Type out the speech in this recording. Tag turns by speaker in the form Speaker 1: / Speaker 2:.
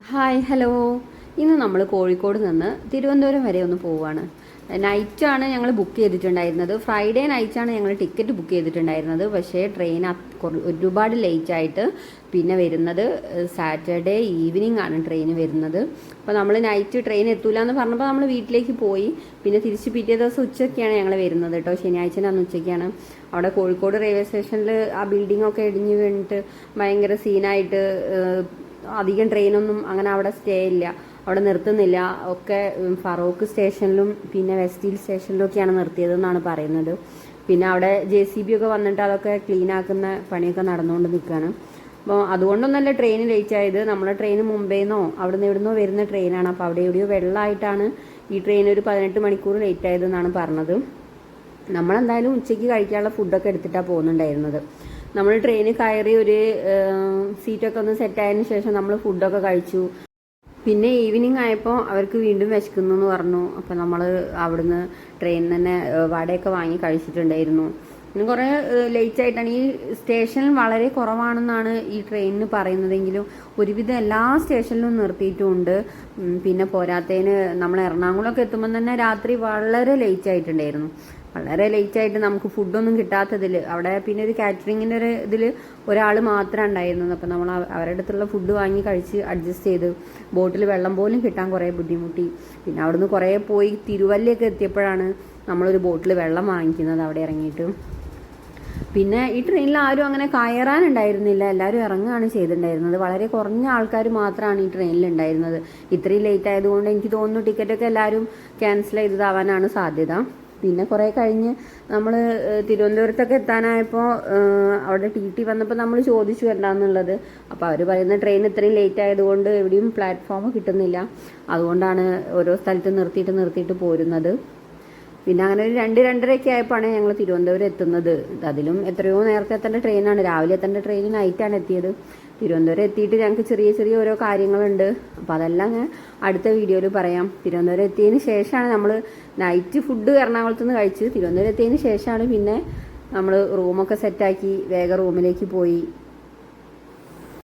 Speaker 1: Hi hello. ഇന്ന് നമ്മൾ കോഴിക്കോട് നിന്ന് തിരുവനന്തപുരം വരെ ഒന്ന് പോവുകയാണ്. നൈറ്റാണ് ഞങ്ങൾ ബുക്ക് ചെയ്തിട്ടുണ്ടായിരുന്നത്. ഫ്രൈഡേ നൈറ്റാണ് ഞങ്ങൾ ടിക്കറ്റ് ബുക്ക് ചെയ്തിട്ടുണ്ടായിരുന്നത്. പക്ഷേ ട്രെയിൻ ഒരുപാട് ലേറ്റ് ആയിട്ട് പിന്നെ വരുന്നത് സാറ്റർഡേ ഈവനിങ് ആണ് ട്രെയിൻ വരുന്നത്. അപ്പോൾ നമ്മൾ നൈറ്റ് ട്രെയിൻ എത്തൂല എന്ന് പറഞ്ഞപ്പോൾ നമ്മൾ വീട്ടിലേക്ക് പോയി. പിന്നെ തിരിച്ച് പിറ്റേ ദിവസം ഉച്ചയ്ക്കാണ് ഞങ്ങൾ വരുന്നത് കേട്ടോ. ശനിയാഴ്ച അന്ന് ഉച്ചയ്ക്കാണ്. അവിടെ കോഴിക്കോട് റെയിൽവേ സ്റ്റേഷനിൽ ആ ബിൽഡിങ്ങൊക്കെ ഇടിഞ്ഞ് വീണിട്ട് ഭയങ്കര സീനായിട്ട് അധികം ട്രെയിനൊന്നും അങ്ങനെ അവിടെ സ്റ്റേ ഇല്ല, അവിടെ നിർത്തുന്നില്ല. ഒക്കെ ഫറോക്ക് സ്റ്റേഷനിലും പിന്നെ വെസ്റ്റ് ഹിൽ സ്റ്റേഷനിലൊക്കെയാണ് നിർത്തിയതെന്നാണ് പറയുന്നത്. പിന്നെ അവിടെ JCB ഒക്കെ വന്നിട്ട് അതൊക്കെ ക്ലീൻ ആക്കുന്ന പണിയൊക്കെ നടന്നുകൊണ്ട് നിൽക്കുകയാണ്. അപ്പോൾ അതുകൊണ്ടൊന്നല്ല ട്രെയിൻ ലേറ്റ് ആയത്. നമ്മളെ ട്രെയിൻ മുംബൈന്നോ അവിടെ നിന്ന് എവിടുന്നോ വരുന്ന ട്രെയിനാണ്. അപ്പോൾ അവിടെ എവിടെയോ വെള്ളമായിട്ടാണ് ഈ ട്രെയിൻ ഒരു 18 മണിക്കൂർ ലേറ്റ് ആയതെന്നാണ് പറഞ്ഞത്. നമ്മളെന്തായാലും ഉച്ചയ്ക്ക് കഴിക്കാനുള്ള ഫുഡൊക്കെ എടുത്തിട്ടാണ് പോകുന്നുണ്ടായിരുന്നത്. നമ്മൾ ട്രെയിനിൽ കയറി ഒരു സീറ്റൊക്കെ ഒന്ന് സെറ്റായതിനു ശേഷം നമ്മൾ ഫുഡൊക്കെ കഴിച്ചു. പിന്നെ ഈവനിങ് ആയപ്പോൾ അവർക്ക് വീണ്ടും വിശക്കുന്നു എന്ന് പറഞ്ഞു. അപ്പോൾ നമ്മൾ അവിടുന്ന് ട്രെയിനിൽ തന്നെ വടയൊക്കെ വാങ്ങി കഴിച്ചിട്ടുണ്ടായിരുന്നു. പിന്നെ കുറേ ലേറ്റ് ആയിട്ടാണ്. ഈ സ്റ്റേഷനിൽ വളരെ കുറവാണെന്നാണ് ഈ ട്രെയിനിന് പറയുന്നതെങ്കിലും ഒരുവിധം എല്ലാ സ്റ്റേഷനിലും നിർത്തിയിട്ടുമുണ്ട്. പിന്നെ പോരാത്തതിന് നമ്മൾ എറണാകുളമൊക്കെ എത്തുമ്പോൾ തന്നെ രാത്രി വളരെ ലേറ്റ് ആയിട്ടുണ്ടായിരുന്നു. വളരെ ലേറ്റായിട്ട് നമുക്ക് ഫുഡൊന്നും കിട്ടാത്തതിൽ അവിടെ പിന്നെ ഒരു കാറ്ററിങ്ങിൻ്റെ ഒരു ഇതിൽ ഒരാൾ മാത്രമേ ഉണ്ടായിരുന്നത്. അപ്പോൾ നമ്മൾ അവരുടെ അടുത്തുള്ള ഫുഡ് വാങ്ങി കഴിച്ച് അഡ്ജസ്റ്റ് ചെയ്ത് ബോട്ടിൽ വെള്ളം പോലും കിട്ടാൻ കുറേ ബുദ്ധിമുട്ടി. പിന്നെ അവിടുന്ന് കുറേ പോയി തിരുവല്ലയൊക്കെ എത്തിയപ്പോഴാണ് നമ്മളൊരു ബോട്ടിൽ വെള്ളം വാങ്ങിക്കുന്നത് അവിടെ ഇറങ്ങിയിട്ട്. പിന്നെ ഈ ട്രെയിനിൽ ആരും അങ്ങനെ കയറാനുണ്ടായിരുന്നില്ല, എല്ലാവരും ഇറങ്ങുകയാണ് ചെയ്തിട്ടുണ്ടായിരുന്നത്. വളരെ കുറഞ്ഞ ആൾക്കാർ മാത്രമാണ് ഈ ട്രെയിനിൽ ഉണ്ടായിരുന്നത്. ഇത്രയും ലേറ്റ് ആയതുകൊണ്ട് എനിക്ക് തോന്നുന്നു ടിക്കറ്റൊക്കെ എല്ലാവരും ക്യാൻസൽ ചെയ്തതാവാനാണ് സാധ്യത. പിന്നെ കുറേ കഴിഞ്ഞ് നമ്മൾ തിരുവനന്തപുരത്തൊക്കെ എത്താനായപ്പോൾ അവിടെ TT വന്നപ്പോൾ നമ്മൾ ചോദിച്ചു എന്താണെന്നുള്ളത്. അപ്പോൾ അവർ പറയുന്ന ട്രെയിൻ ഇത്രയും ലേറ്റ് ആയതുകൊണ്ട് എവിടെയും പ്ലാറ്റ്ഫോം കിട്ടുന്നില്ല, അതുകൊണ്ടാണ് ഓരോ സ്ഥലത്ത് നിർത്തിയിട്ട് പോരുന്നത്. പിന്നെ അങ്ങനെ ഒരു 2-2:30 ആയപ്പോഴാണ് ഞങ്ങൾ തിരുവനന്തപുരം എത്തുന്നത്. അതിലും എത്രയോ നേരത്തെ എത്തേണ്ട ട്രെയിനാണ്, രാവിലെ എത്തേണ്ട ട്രെയിൻ നൈറ്റാണ് എത്തിയത്. തിരുവനന്തപുരം എത്തിയിട്ട് ഞങ്ങൾക്ക് ചെറിയ ഓരോ കാര്യങ്ങളുണ്ട്. അപ്പോൾ അതെല്ലാം ഞാൻ അടുത്ത വീഡിയോയിൽ പറയാം. തിരുവനന്തപുരം എത്തിയതിന് ശേഷമാണ് നമ്മൾ നൈറ്റ് ഫുഡ് എറണാകുളത്ത് നിന്ന് കഴിച്ച് തിരുവനന്തപുരം എത്തിയതിന് ശേഷമാണ് പിന്നെ നമ്മൾ റൂമൊക്കെ സെറ്റാക്കി വേഗം റൂമിലേക്ക് പോയി.